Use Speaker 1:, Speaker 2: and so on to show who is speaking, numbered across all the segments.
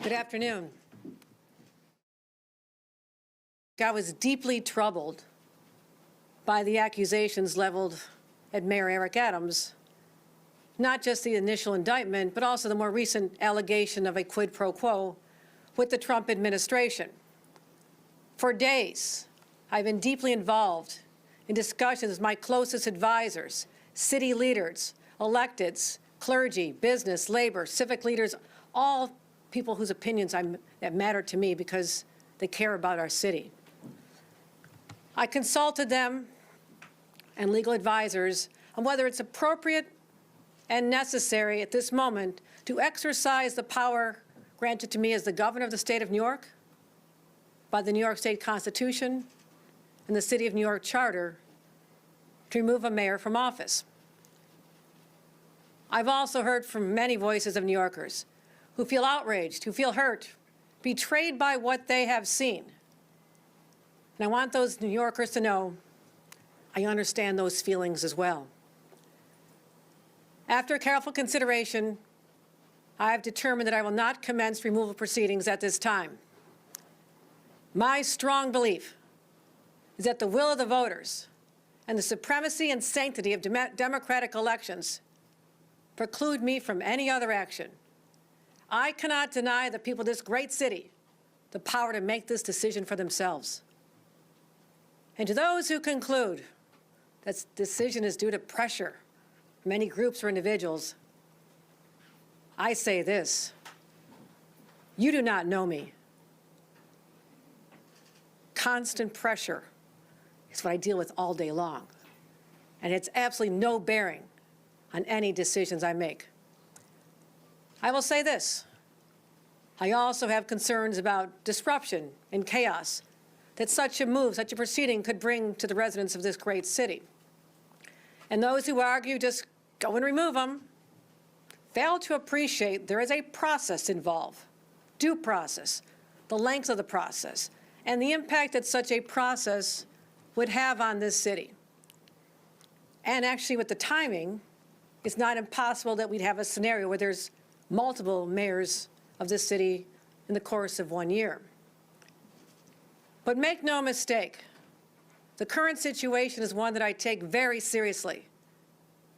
Speaker 1: Good afternoon. I was deeply troubled by the accusations leveled at Mayor Eric Adams, not just the initial indictment, but also the more recent allegation of a quid pro quo with the Trump administration. For days, I've been deeply involved in discussions with my closest advisors, city leaders, electeds, clergy, business, labor, civic leaders, all people whose opinions that matter to me because they care about our city. I consulted them and legal advisors on whether it's appropriate and necessary at this moment to exercise the power granted to me as the governor of the state of New York by the New York State Constitution and the City of New York Charter to remove a mayor from office. I've also heard from many voices of New Yorkers who feel outraged, who feel hurt, betrayed by what they have seen. And I want those New Yorkers to know I understand those feelings as well. After careful consideration, I have determined that I will not commence removal proceedings at this time. My strong belief is that the will of the voters and the supremacy and sanctity of democratic elections preclude me from any other action. I cannot deny the people of this great city the power to make this decision for themselves. And to those who conclude that this decision is due to pressure from any groups or individuals, I say this: you do not know me. Constant pressure is what I deal with all day long, and it's absolutely no bearing on any decisions I make. I will say this: I also have concerns about disruption and chaos that such a move, such a proceeding could bring to the residents of this great city. And those who argue just go and remove them fail to appreciate there is a process involved, due process, the length of the process, and the impact that such a process would have on this city. And actually, with the timing, it's not impossible that we'd have a scenario where there's multiple mayors of this city in the course of 1 year. But make no mistake, the current situation is one that I take very seriously.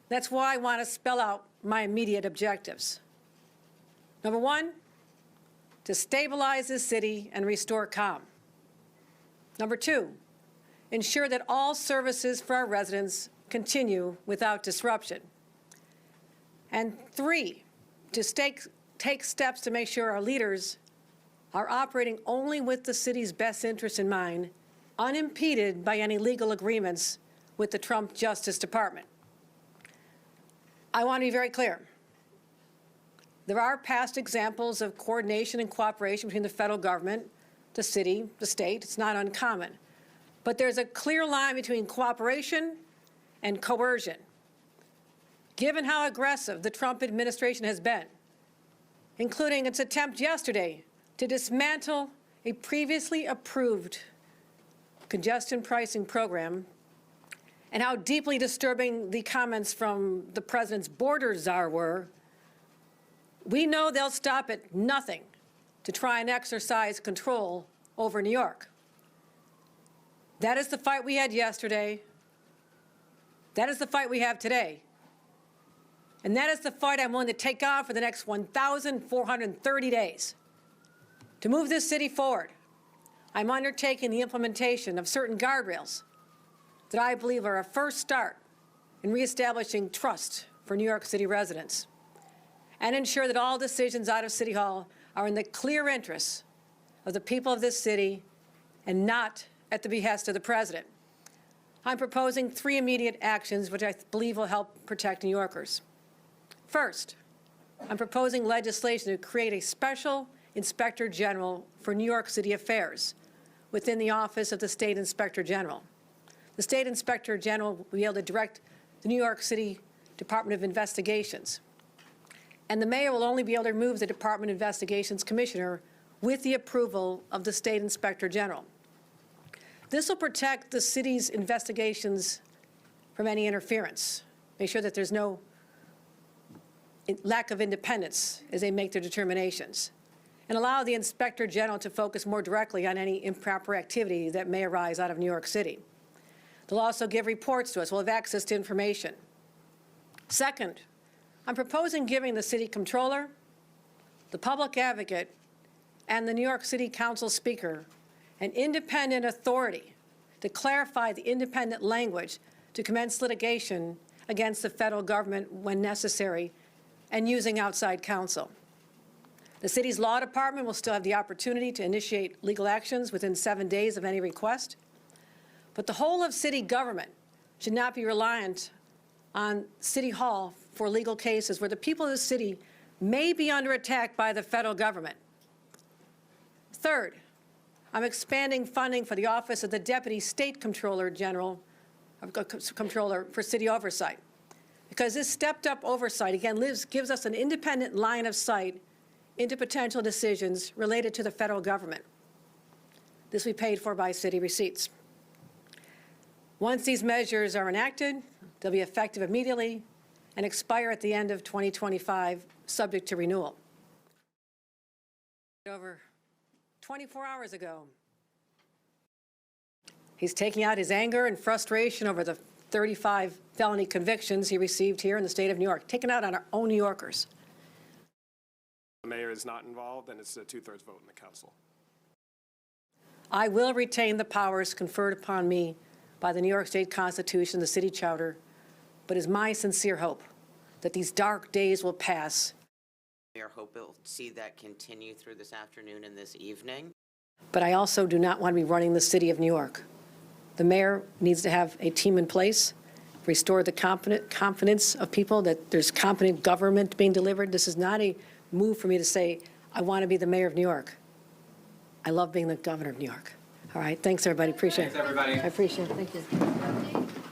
Speaker 1: That's why I want to spell out my immediate objectives. Number one, to stabilize this city and restore calm. Number two, ensure that all services for our residents continue without disruption. And three, to take steps to make sure our leaders are operating only with the city's best interests in mind, unimpeded by any legal agreements with the Trump Justice Department. I want to be very clear. There are past examples of coordination and cooperation between the federal government, the city, the state. It's not uncommon. But there's a clear line between cooperation and coercion. Given how aggressive the Trump administration has been, including its attempt yesterday to dismantle a previously approved congestion pricing program, and how deeply disturbing the comments from the president's border czar were, we know they'll stop at nothing to try and exercise control over New York. That is the fight we had yesterday. That is the fight we have today. And that is the fight I'm willing to take on for the next 1,430 days. To move this city forward, I'm undertaking the implementation of certain guardrails that I believe are a first start in reestablishing trust for New York City residents, and ensure that all decisions out of City Hall are in the clear interests of the people of this city and not at the behest of the president. I'm proposing three immediate actions which I believe will help protect New Yorkers. First, I'm proposing legislation to create a special Inspector General for New York City affairs within the Office of the State Inspector General. The State Inspector General will be able to direct the New York City Department of Investigations. And the mayor will only be able to remove the Department of Investigations commissioner with the approval of the State Inspector General. This will protect the city's investigations from any interference, make sure that there's no lack of independence as they make their determinations. and allow the Inspector General to focus more directly on any improper activity that may arise out of New York City. They'll also give reports to us. We'll have access to information. Second, I'm proposing giving the City Comptroller, the Public Advocate, and the New York City Council Speaker an independent authority to clarify the independent language to commence litigation against the federal government when necessary and using outside counsel. The city's law department will still have the opportunity to initiate legal actions within 7 days of any request, but the whole of city government should not be reliant on City Hall for legal cases where the people of the city may be under attack by the federal government. Third, I'm expanding funding for the Office of the Deputy State Comptroller General, Comptroller for City Oversight, because this stepped-up oversight, again, gives us an independent line of sight into potential decisions related to the federal government. This will be paid for by city receipts. Once these measures are enacted, they'll be effective immediately and expire at the end of 2025, subject to renewal. Over 24 hours ago, he's taking out his anger and frustration over the 35 felony convictions he received here in the state of New York, taken out on our own New Yorkers.
Speaker 2: The mayor is not involved, and it's a 2/3 vote in the council.
Speaker 1: I will retain the powers conferred upon me by the New York State Constitution, the city charter, but it is my sincere hope that these dark days will pass.
Speaker 3: We are hoping to see that continue through this afternoon and this evening.
Speaker 1: But I also do not want to be running the city of New York. The mayor needs to have a team in place, restore the confidence of people that there's competent government being delivered. This is not a move for me to say, I want to be the mayor of New York. I love being the governor of New York. All right, thanks, everybody. Appreciate it.
Speaker 4: Thanks, everybody.
Speaker 1: I appreciate it. Thank you.